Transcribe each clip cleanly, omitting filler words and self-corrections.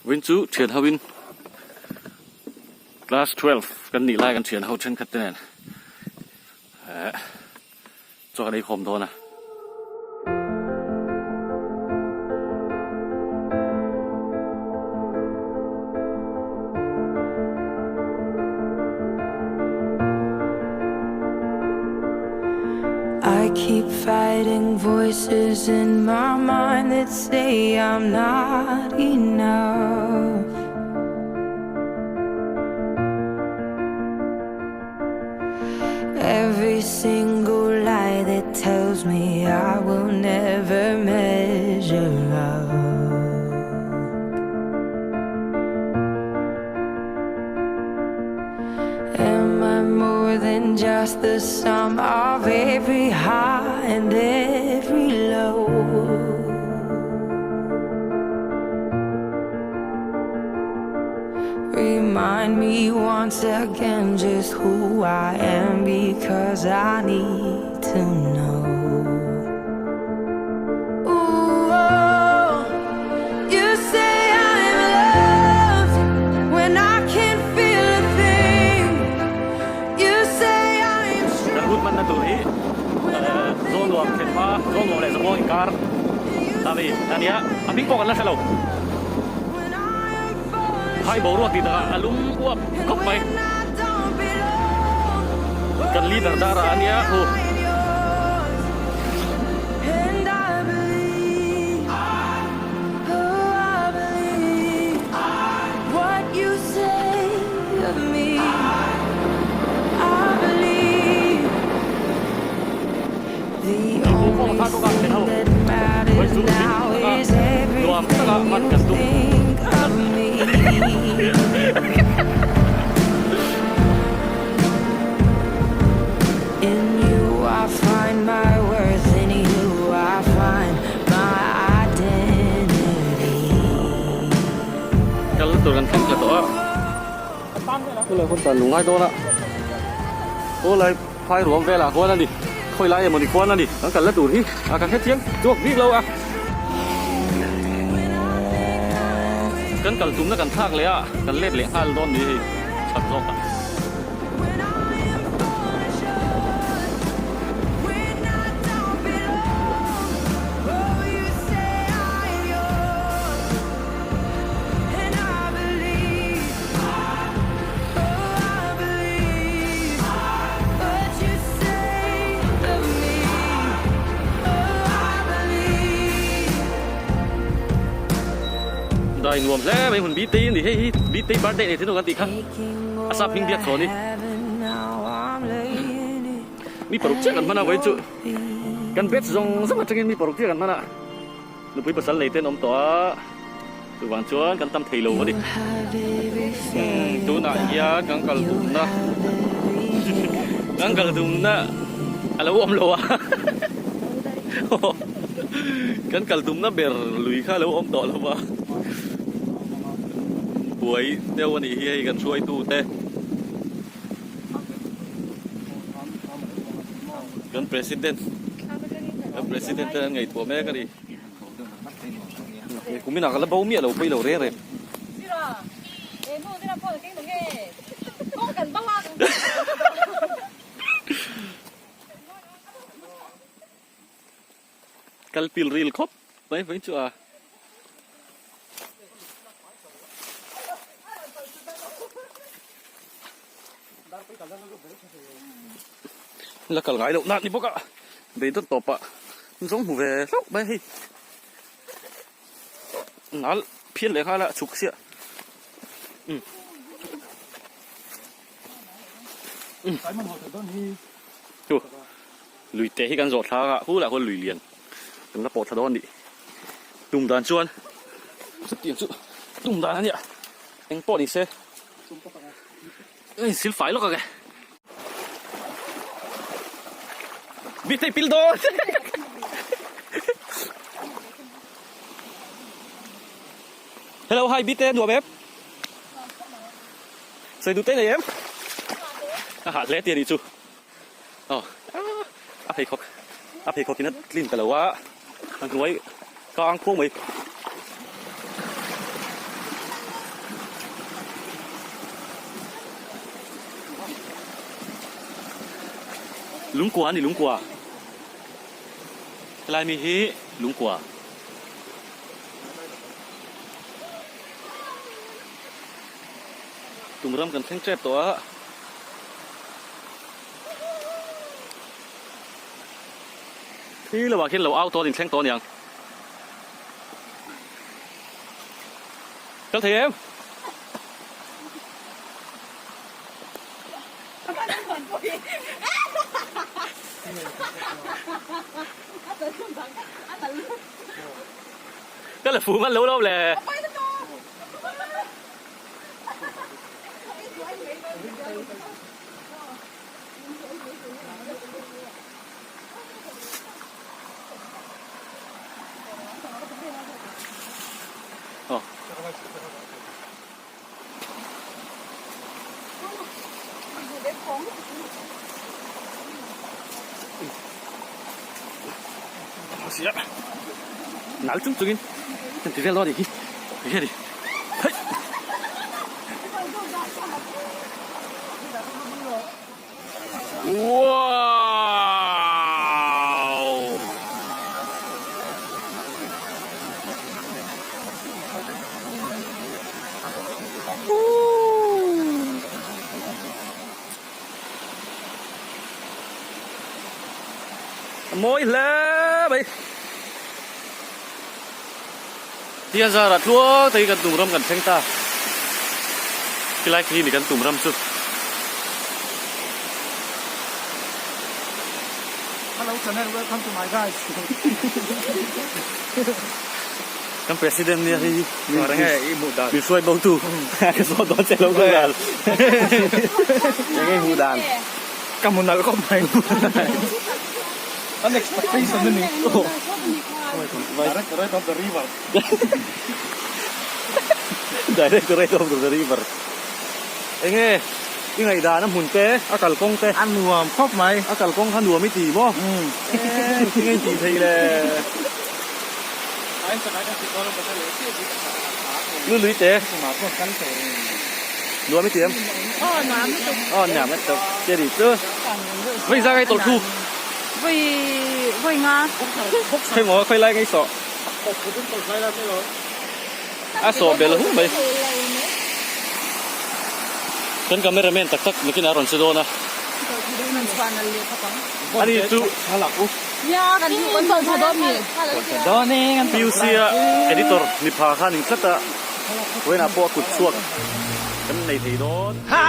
วินจูเทียนฮาวิน class 12กันหนีไล่กันเทียนเฮาเช่นคัดแน่นจอได้คมโดนนะI keep fighting voices in my mind that say I'm not enough. Every single lie that tells me I will never measure up. Am I more than just the sum of every high and every low? Remind me once again just who I am, because I need to know. Ooh, oh, you say I'm loved when I can't feel a thing. You say I'm แต่พูดมันนั่นตัวนี้โซนรวมเข็นฟ้าโซนรวมอะไรสมองอีกการตามนี้อันนี้อภิงปกันแล้วใช่หรอให้บอกว่าติดอารมณ์อ้วกเข้าไปกันลีดดาราอันนี้โอ้ท่านก็กันเป็นเท่าไว้สู้รวมตลาดมันกันตุ้มIn you I find my worth, in you I find my identity. กันตัวกันแข่งกันตัวก็เลยคนตัดหลุงไอ้ตัวละก็เลยไฟรวมเวลาคนนั่นดิค่อยไล่มันอีกคนนั่นดิตั้งแต่ละตัวที่อาการแค่เที่ยงจวกวิ่งเราอ่ะกันกันตุ้มแล้วกันทากเลยอ่ะกันเล็ดเหลี่ยงห้าโดนดีชัดโลกอ่ะได้รวมแล้วไปหุ่นบีตีนี่ให้บีตีบาร์เดย์ที่นู่นกันตีครับอาซาพิงเบียดโซนี่มีปลุกเชื่อกันมานะไว้จุกันเบ็ดซงสมัครจะกินมีปลุกเชื่อกันมานะลูกพี่ภาษาเลยเต้นอมตัวตัววางชวนกันตำไทยโลดิตัวน่ะยากังกัลตุมนะกังกัลตุมนะอะไรวะอมโลอะกันกัลตุมนะเบลลุยข้าแล้วอมต่อแล้ววะป่วยเดี๋ยววันนี้ให้กันช่วยตู้เต้กันประธานนั่นไงตัวแม่ก็ดีกูไม่น่ากันแล้วเบาเมียเราไปเราเร่งเลยกันพิลรีลครบไปไปชัวแล้วก็ไงลูกนั่นนี่พวกอะเดี๋ยวต้องตบอะมันส่งหัวแล้วไปให้นั่นเพี้ยนเลยค่ะละฉุกเสียดูลุยเตะให้กันโจทย์ท่าอะผู้หลายคนลุยเรียนเป็นระบบทะเลาะนี่ตุ่มด่านชวนสุดเตียงสุดตุ่มด่านเนี่ยเอ็งปอดอีเซ่เอ้ยสิลไฟแล้วก็แกบิดไอ้ปิลโดนฮัลโหลไฮบิดเต้หัวแบบใส่ดูเต้เลยเอ็มอาหารเละเตียนอีจูอ๋ออาเพย์เขาที่นั่นกลิ่นแต่ละว่าทางรวยกลางพวกมั้ย ลุงกว่านี่ลุงกว่าลายมีฮีลุงกว่าตุ่มเริ่มกันเพ่งเจ็บตัวที่เราว่าคิดเราเอาตัวดินแข้งตัวอย่างเจ้าเทียมก็เลยฟูมันรู้แล้วแหละเสียหนาวจุ๊บจุ๊กินฉันถือเรื่องรอดิถือแค่ดิเฮ้ยว้าวโมยแล้วไปที่อันซารัดลัวแต่กันตุ่มรำกันเพ่งตาที่ไล่ที่นี่กันตุ่มรำสุด Hello, Chanel. Welcome to my guys. กัน presiden dia ni Orangnya muda. Bisuai bau tu. Kesuai tu saya lalu kan. Yang muda. Kamu nak kau main? Unexpectation ni. Oh. Right of the river. Direct of the river. Ini ngày đà nó hùn té, akal công té. Ăn mùa phóc mày. Akal công han đùa mấy tỷ bó. Ngay tỷ thì là. Lưu lưới té. Đùa mấy tỷ em? Nhà mấy tập. Chơi đi chứ. Vậy ra cái tổ thu. Vậy ngà. Khai ngó khai lai ngay sọ. Sọ bè là hút mày. Kan kameramen tak mungkin aron sedona. Ani tu Halaku. Ya, kan untuk Sadomi. Doni kan. Piusia editor ni pha ning sata. Wena po kut suak. Kan nei thei don. Ha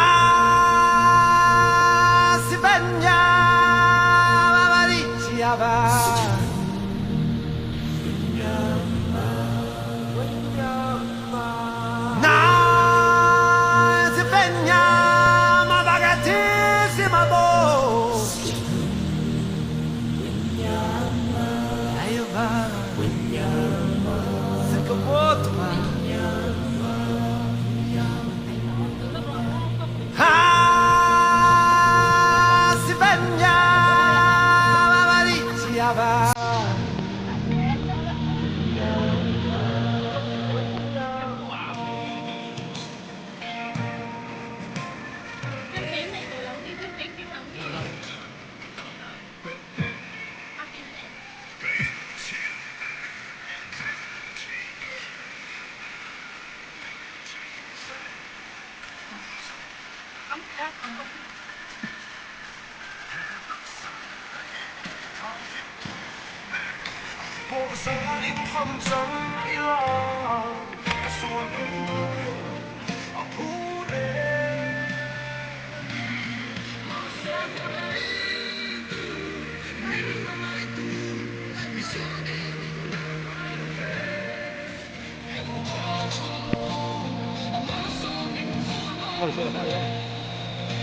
si banya mari siapa.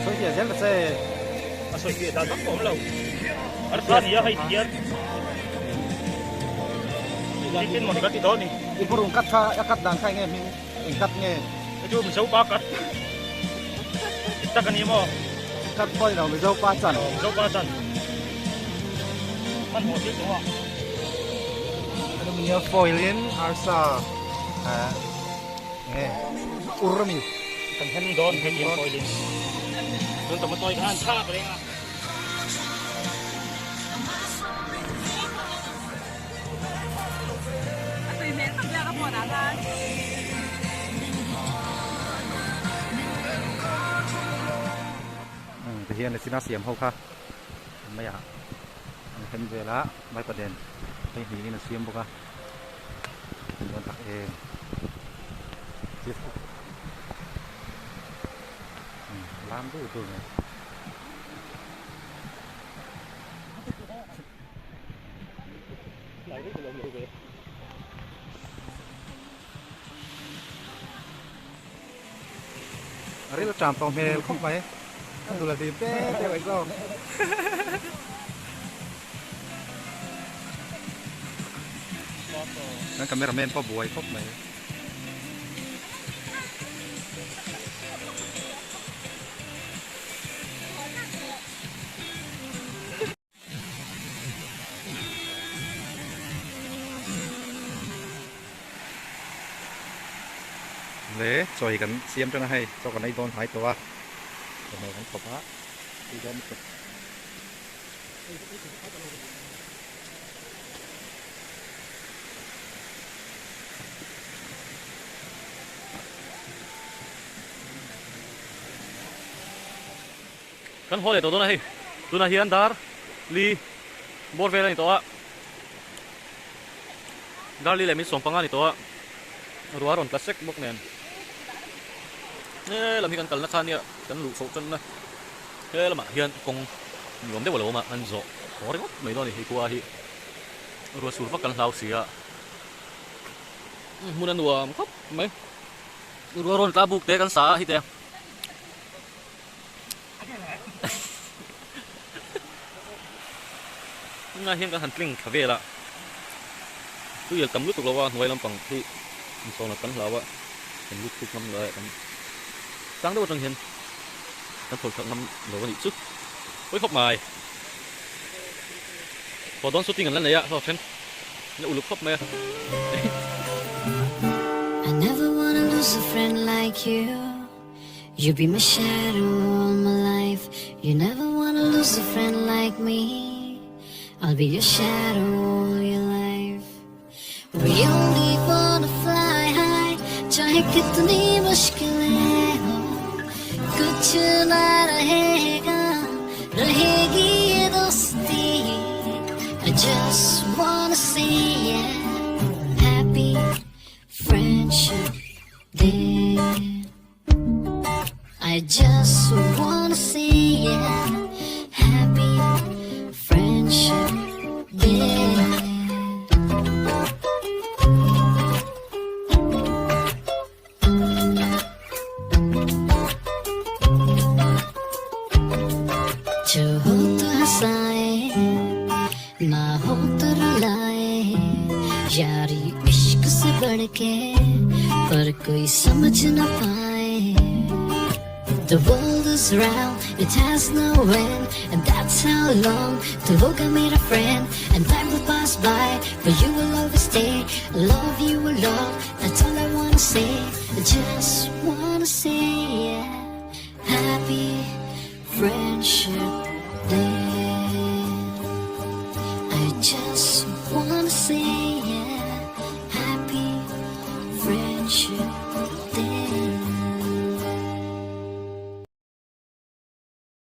Số tiền rất là xe. Số tiền đã rất ổn lâu. Ở đây thì hay tiền. Tin một cái đó đi. Đi vào cắt pha, cắt đằng khai nghe mình cắt nghe. Cái chỗ mình xấu ba cắt. Cắt cái gì mà? Cắt coi nào mình xấu ba chân. Xấu ba chân. Ăn hột chứ đúng không? Cái mình nhớ foilin, arsa. Nghe. Urami. Kan hen don hen yang poilin. Don teman toy kan sa paling ah. ฮียนในสินาเสียมเขาค่ะไม่อยากเห็นเวลาไม่ประเด็นไอ้หีนี่มันเสียมบุกอะเป็นคนตักเองล้ามดูตัวไงอะไรเราจามตองเมลเข้าไปดูแลดีเป๊ะอีกรอบนั่นก็ไม่ระเมนพ่อบวยครบไหมเละซอยกันเสียมจนให้เจ้ากันในโดนหายตัวทำไมกันขบฮะที่โดนสุด kan hole to na hi tuna hian dar li bor vela ni to a dar li le mi som panga ni to a ruwa ron plastic bok nen ne lam hi kan kal na khan ya kan lu so chan na he lama hian kong niom de walo ma an zo hore ngot mai do ni hi kwa hi ruwa sur va kan hlau sia munan nuam khop mai ruwa ron ta buk te kan sa hi te nga hian kan han tling khavela tu yel tam lu tu lawa hnuai lampang hi so na kan hlawa kan lu tu nam la kan tang do tang hian kan thol thak nam lo ni chu oi khop maiพอดอนสุดที่กันแล้วเนี่ยพอเฟ้นเนี่ยอุลุกครบไหม I never wanna lose a friend like you. You be my shadow all my life. You never wanna lose a friend like me. I'll be your shadow all your life. We only wanna fly high. चाहे कितनी मुश्किलें हो, कुछ ना रहेगा, रहेगी ये दोस्ती. I just wanna say yeah, happy friendship day. I just wanna say yeah, happy friendship day. जो हो तो हंसाए, ना हो तो रुलाए, यारी इश्क से बढ़ के पर कोई समझ न पाए. The world is round, it has no end, and that's how long to look at me a friend. And time will pass by, but you will always stay. I love you a lot, that's all I wanna say. I just